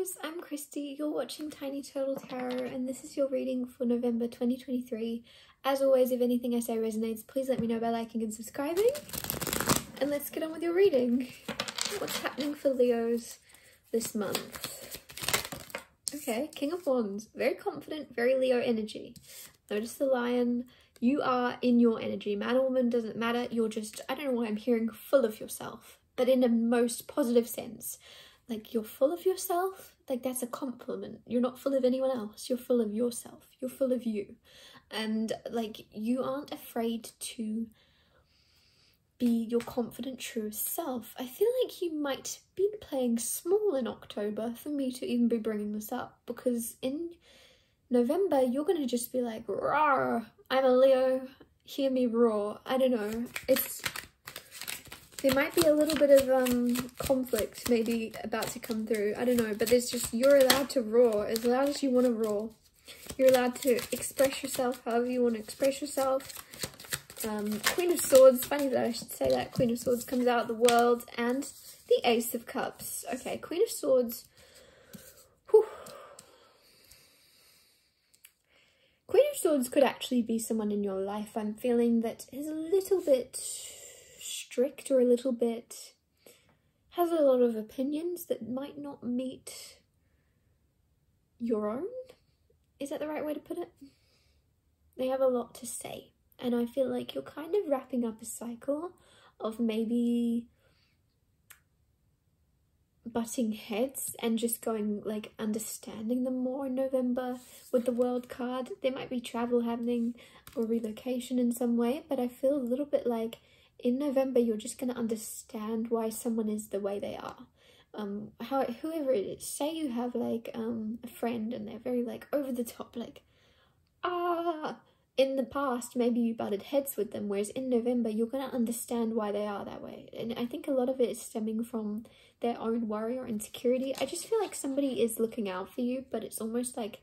Leos, I'm Christy, you're watching Tiny Turtle Tarot, and this is your reading for November 2023. As always, if anything I say resonates, please let me know by liking and subscribing. And let's get on with your reading. What's happening for Leos this month? Okay, King of Wands. Very confident, very Leo energy. Notice the lion. You are in your energy. Man or woman, doesn't matter. You're just, I don't know why I'm hearing, full of yourself. But in a most positive sense. Like, you're full of yourself. Like, that's a compliment. You're not full of anyone else. You're full of yourself. You're full of you. And, like, you aren't afraid to be your confident, true self. I feel like you might be playing small in October for me to even be bringing this up. Because in November, you're going to just be like, "Rawr, I'm a Leo. Hear me roar." I don't know. There might be a little bit of conflict maybe about to come through. I don't know, but there's just, you're allowed to roar as loud as you want to roar. You're allowed to express yourself however you want to express yourself. Queen of Swords, funny that I should say that. Queen of Swords comes out, the World, and the Ace of Cups. Okay, Queen of Swords. Whew. Queen of Swords could actually be someone in your life, I'm feeling, that is a little bit strict or a little bit, has a lot of opinions that might not meet your own. Is that the right way to put it? They have a lot to say, and I feel like you're kind of wrapping up a cycle of maybe butting heads and just going, like, understanding them more in November with the World card. There might be travel happening or relocation in some way, but I feel a little bit like in November, you're just going to understand why someone is the way they are. Whoever it is, say you have like a friend and they're very like over the top, like, in the past, maybe you butted heads with them, whereas in November, you're going to understand why they are that way. And I think a lot of it is stemming from their own worry or insecurity. I just feel like somebody is looking out for you, but it's almost like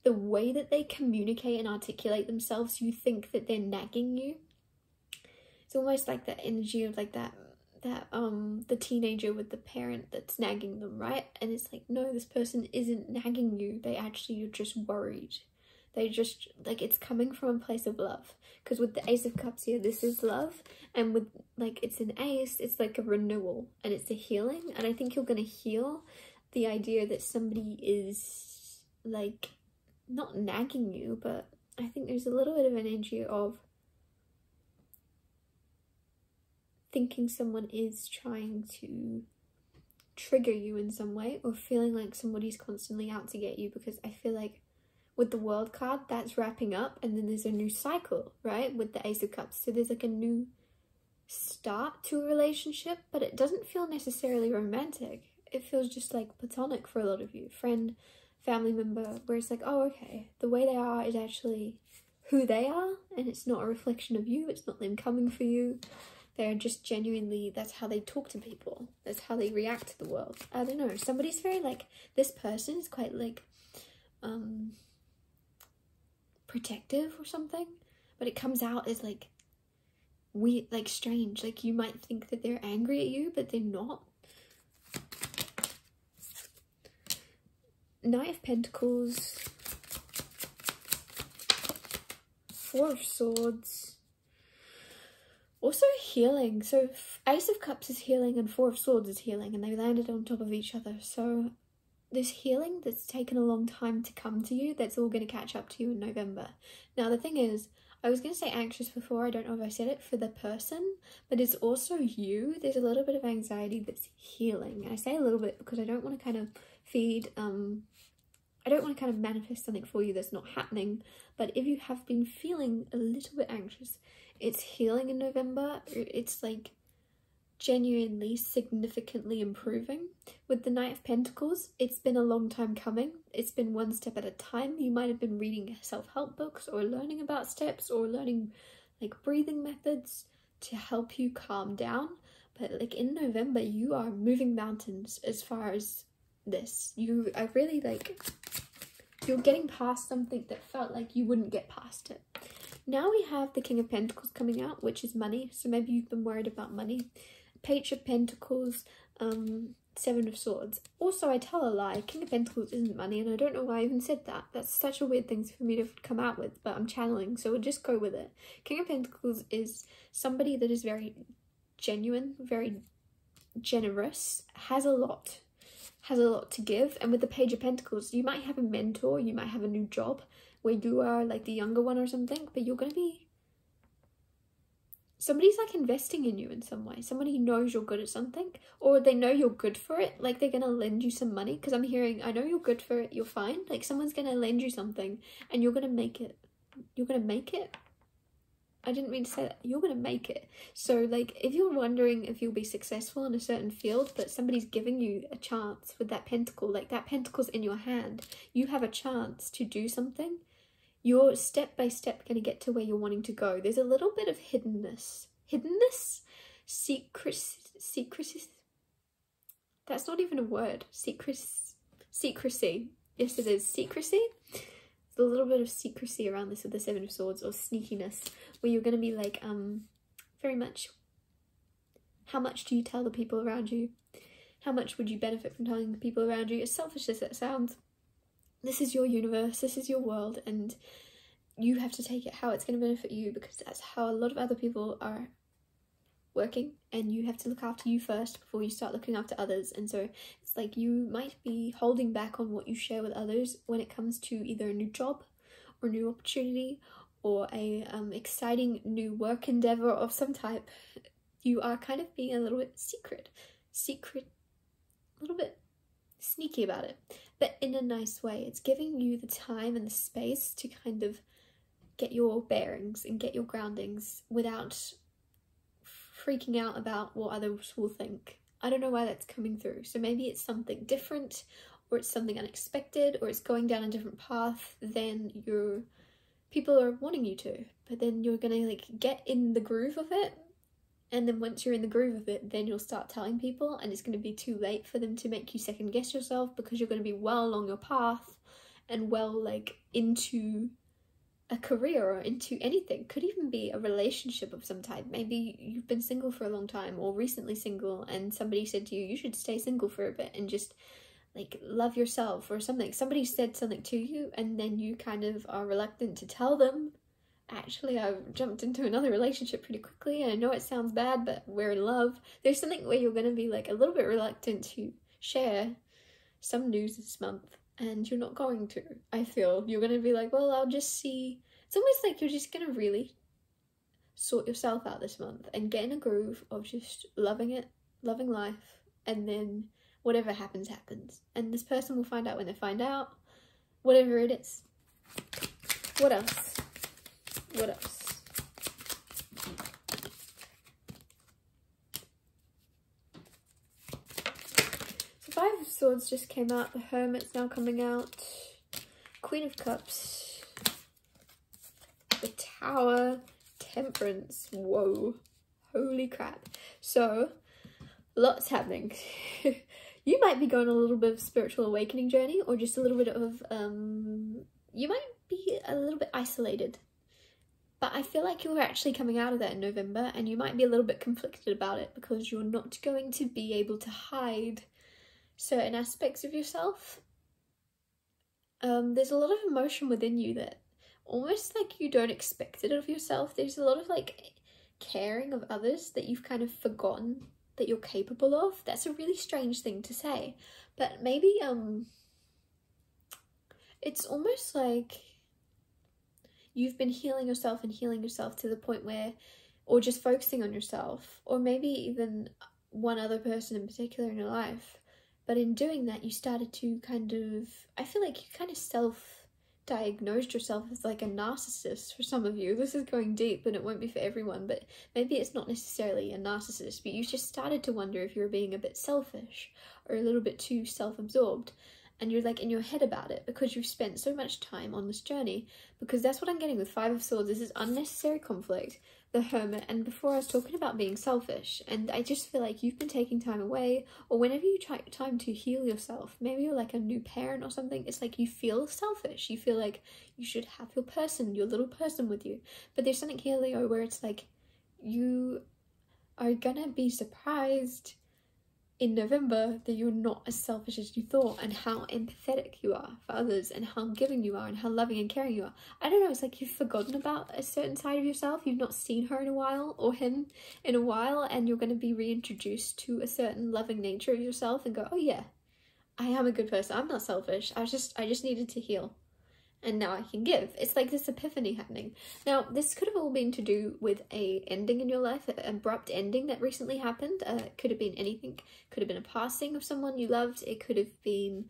the way that they communicate and articulate themselves, you think that they're nagging you. It's almost like that energy of like the teenager with the parent that's nagging them, right? And it's like, no, this person isn't nagging you. They actually are just worried. They just, like, it's coming from a place of love. Because with the Ace of Cups here, this is love. And with, like, it's an ace, it's like a renewal. And it's a healing. And I think you're going to heal the idea that somebody is, like, not nagging you, but I think there's a little bit of an energy of thinking someone is trying to trigger you in some way, or feeling like somebody's constantly out to get you, because I feel like with the World card, that's wrapping up and then there's a new cycle, right, with the Ace of Cups. So there's like a new start to a relationship, but it doesn't feel necessarily romantic. It feels just like platonic for a lot of you. Friend, family member, where it's like, oh, okay, the way they are is actually who they are, and it's not a reflection of you. It's not them coming for you. They're just genuinely, that's how they talk to people. That's how they react to the world. I don't know. Somebody's very like, this person is quite like, protective or something. But it comes out as like, weird, like strange. Like you might think that they're angry at you, but they're not. Knight of Pentacles. Four of Swords. Also healing. So Ace of Cups is healing and Four of Swords is healing, and they landed on top of each other. So this healing that's taken a long time to come to you, that's all going to catch up to you in November. Now the thing is, I was going to say anxious before, I don't know if I said it, for the person, but it's also you. There's a little bit of anxiety that's healing. And I say a little bit because I don't want to kind of feed, I don't want to kind of manifest something for you that's not happening. But if you have been feeling a little bit anxious, it's healing in November. It's like genuinely significantly improving. With the Knight of Pentacles, it's been a long time coming. It's been one step at a time. You might have been reading self-help books or learning about steps or learning like breathing methods to help you calm down. But like in November, you are moving mountains as far as this. You are really like, you're getting past something that felt like you wouldn't get past it. Now we have the King of Pentacles coming out, which is money. So maybe you've been worried about money. Page of Pentacles, Seven of Swords. Also, I tell a lie. King of Pentacles isn't money, and I don't know why I even said that. That's such a weird thing for me to come out with, but I'm channeling, so we'll just go with it. King of Pentacles is somebody that is very genuine, very generous, has a lot to give. And with the Page of Pentacles, you might have a mentor, you might have a new job where you are like the younger one or something, but you're gonna be, somebody's like investing in you in some way. Somebody knows you're good at something, or they know you're good for it, like they're gonna lend you some money. Because I'm hearing, I know you're good for it, you're fine, like someone's gonna lend you something and you're gonna make it. I didn't mean to say that. You're gonna make it. So like, if you're wondering if you'll be successful in a certain field, but somebody's giving you a chance with that pentacle, like that pentacle's in your hand, you have a chance to do something. You're step by step gonna get to where you're wanting to go. There's a little bit of hiddenness, secrecy. That's not even a word. Secrecy. Yes, it is secrecy. A little bit of secrecy around this with the Seven of Swords, or sneakiness, where you're going to be like, very much, how much do you tell the people around you? How much would you benefit from telling the people around you? As selfish as that sounds, this is your universe, this is your world, and you have to take it how it's going to benefit you, because that's how a lot of other people are working, and you have to look after you first before you start looking after others. And so it's like you might be holding back on what you share with others when it comes to either a new job or new opportunity or a exciting new work endeavor of some type. You are kind of being a little bit secret, a little bit sneaky about it, but in a nice way. It's giving you the time and the space to kind of get your bearings and get your groundings without freaking out about what others will think. I don't know why that's coming through. So maybe it's something different, or it's something unexpected, or it's going down a different path than your people are wanting you to. But then you're gonna like get in the groove of it, and then once you're in the groove of it, then you'll start telling people, and it's gonna be too late for them to make you second guess yourself, because you're gonna be well along your path and well like into a career or into anything. Could even be a relationship of some type. Maybe you've been single for a long time, or recently single, and somebody said to you, you should stay single for a bit and just like love yourself or something. Somebody said something to you, and then you kind of are reluctant to tell them, actually I've jumped into another relationship pretty quickly, and I know it sounds bad, but we're in love. There's something where you're going to be like a little bit reluctant to share some news this month, and you're not going to. I feel you're going to be like, well, I'll just see. It's almost like you're just going to really sort yourself out this month and get in a groove of just loving it, loving life, and then whatever happens, happens. And this person will find out when they find out, whatever it is. What else? What else? So Five of Swords just came out, the Hermit's now coming out, Queen of Cups, the Tower, Temperance, whoa, holy crap. So, lots happening. You might be going on a little bit of spiritual awakening journey, or just a little bit of, you might be a little bit isolated. But I feel like you're actually coming out of that in November, and you might be a little bit conflicted about it, because you're not going to be able to hide certain aspects of yourself. There's a lot of emotion within you that almost like you don't expect it of yourself. There's a lot of like caring of others that you've kind of forgotten that you're capable of. That's a really strange thing to say, but maybe it's almost like you've been healing yourself to the point where, or just focusing on yourself, or maybe even one other person in particular in your life, but in doing that you started to kind of, I feel like you kind of self-diagnosed yourself as like a narcissist for some of you. This is going deep and it won't be for everyone, but maybe it's not necessarily a narcissist, but you just started to wonder if you're being a bit selfish or a little bit too self-absorbed. And you're like in your head about it because you've spent so much time on this journey. Because that's what I'm getting with Five of Swords. This is unnecessary conflict, the Hermit, and before I was talking about being selfish. And I just feel like you've been taking time away, or whenever you take time to heal yourself, maybe you're like a new parent or something, it's like you feel selfish. You feel like you should have your person, your little person with you. But there's something here, Leo, where it's like you are gonna be surprised in November that you're not as selfish as you thought, and how empathetic you are for others, and how giving you are, and how loving and caring you are. I don't know, it's like you've forgotten about a certain side of yourself. You've not seen her in a while, or him in a while, and you're going to be reintroduced to a certain loving nature of yourself and go, oh yeah, I am a good person. I'm not selfish. I just needed to heal. And now I can give. It's like this epiphany happening. Now, this could have all been to do with a ending in your life, an abrupt ending that recently happened. It could have been anything. Could have been a passing of someone you loved. It could have been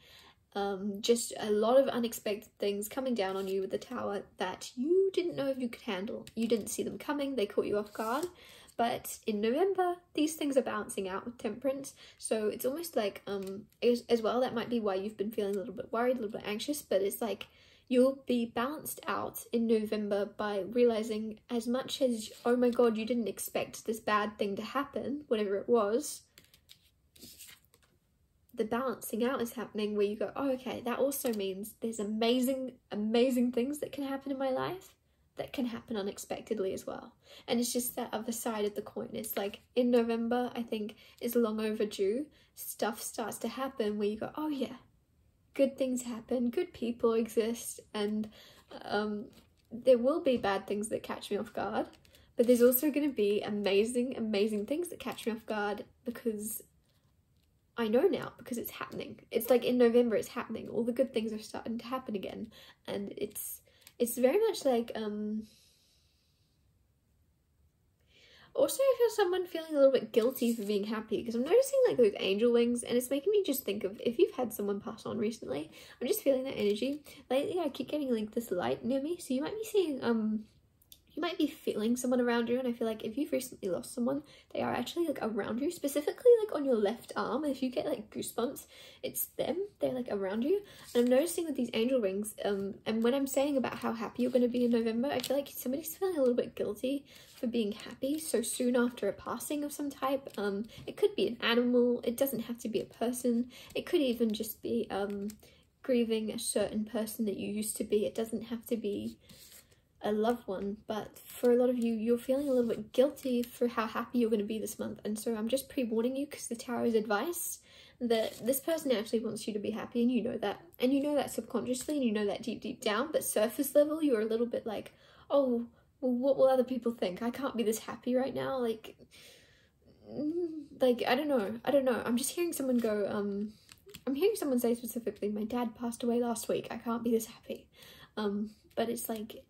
just a lot of unexpected things coming down on you with the tower that you didn't know if you could handle. You didn't see them coming. They caught you off guard. But in November, these things are balancing out with Temperance. So it's almost like, as well, that might be why you've been feeling a little bit worried, a little bit anxious, but it's like, you'll be balanced out in November by realizing, as much as, oh my god, you didn't expect this bad thing to happen, whatever it was, the balancing out is happening where you go, oh, okay, that also means there's amazing, amazing things that can happen in my life that can happen unexpectedly as well. And it's just that other side of the coin. It's like, in November, I think, is long overdue. Stuff starts to happen where you go, oh yeah, good things happen, good people exist, and there will be bad things that catch me off guard, but there's also going to be amazing, amazing things that catch me off guard, because I know now, because it's happening. It's like in November, it's happening. All the good things are starting to happen again, and it's very much like, also, I feel someone feeling a little bit guilty for being happy, because I'm noticing like those angel wings, and it's making me just think of, if you've had someone pass on recently, I'm just feeling that energy. Lately, I keep getting like this light near me, so you might be seeing, you might be feeling someone around you, and I feel like if you've recently lost someone, they are actually like around you, specifically like on your left arm. If you get like goosebumps, it's them. They're like around you. And I'm noticing with these angel rings, and when I'm saying about how happy you're going to be in November, I feel like somebody's feeling a little bit guilty for being happy so soon after a passing of some type. It could be an animal. It doesn't have to be a person. It could even just be grieving a certain person that you used to be. It doesn't have to be a loved one, but for a lot of you, you're feeling a little bit guilty for how happy you're going to be this month. And so I'm just pre-warning you, because the Tower is advice, that this person actually wants you to be happy, and you know that. And you know that subconsciously, and you know that deep, deep down, but surface level, you're a little bit like, oh, well, what will other people think? I can't be this happy right now. Like, I don't know. I'm just hearing someone go, I'm hearing someone say specifically, my dad passed away last week. I can't be this happy. But it's like,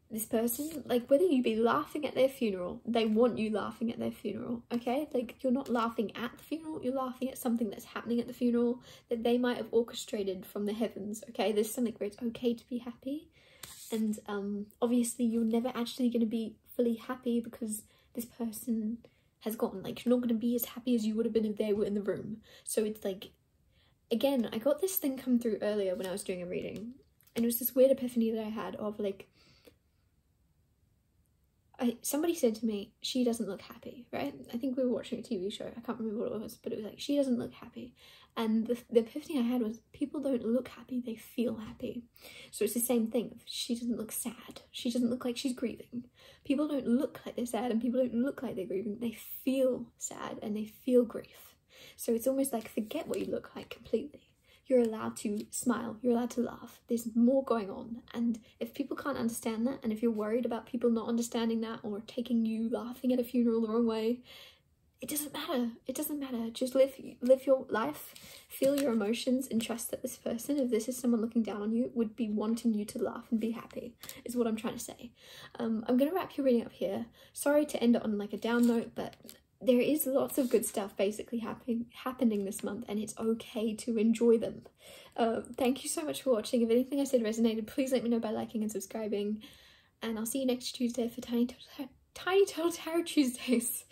this person, like, whether you be laughing at their funeral, they want you laughing at their funeral, okay? Like, you're not laughing at the funeral, you're laughing at something that's happening at the funeral that they might have orchestrated from the heavens, okay? There's something where it's okay to be happy, and obviously you're never actually going to be fully happy because this person has gone. Like, you're not going to be as happy as you would have been if they were in the room. So it's like, again, I got this thing come through earlier when I was doing a reading, and it was this weird epiphany that I had of, like, somebody said to me, she doesn't look happy, right? I think we were watching a TV show, I can't remember what it was, but it was like, she doesn't look happy. And the epiphany I had was, people don't look happy, they feel happy. So it's the same thing. She doesn't look sad. She doesn't look like she's grieving. People don't look like they're sad, and people don't look like they're grieving. They feel sad and they feel grief. So it's almost like, forget what you look like completely. You're allowed to smile, you're allowed to laugh. There's more going on. And if people can't understand that, and if you're worried about people not understanding that, or taking you laughing at a funeral the wrong way, it doesn't matter. It doesn't matter. Just live your life, feel your emotions, and trust that this person, if this is someone looking down on you, would be wanting you to laugh and be happy, is what I'm trying to say. I'm going to wrap your reading up here. Sorry to end it on like a down note, but there is lots of good stuff basically happening this month, and it's okay to enjoy them. Thank you so much for watching. If anything I said resonated, please let me know by liking and subscribing, and I'll see you next Tuesday for Tiny Turtle Tarot Tuesdays.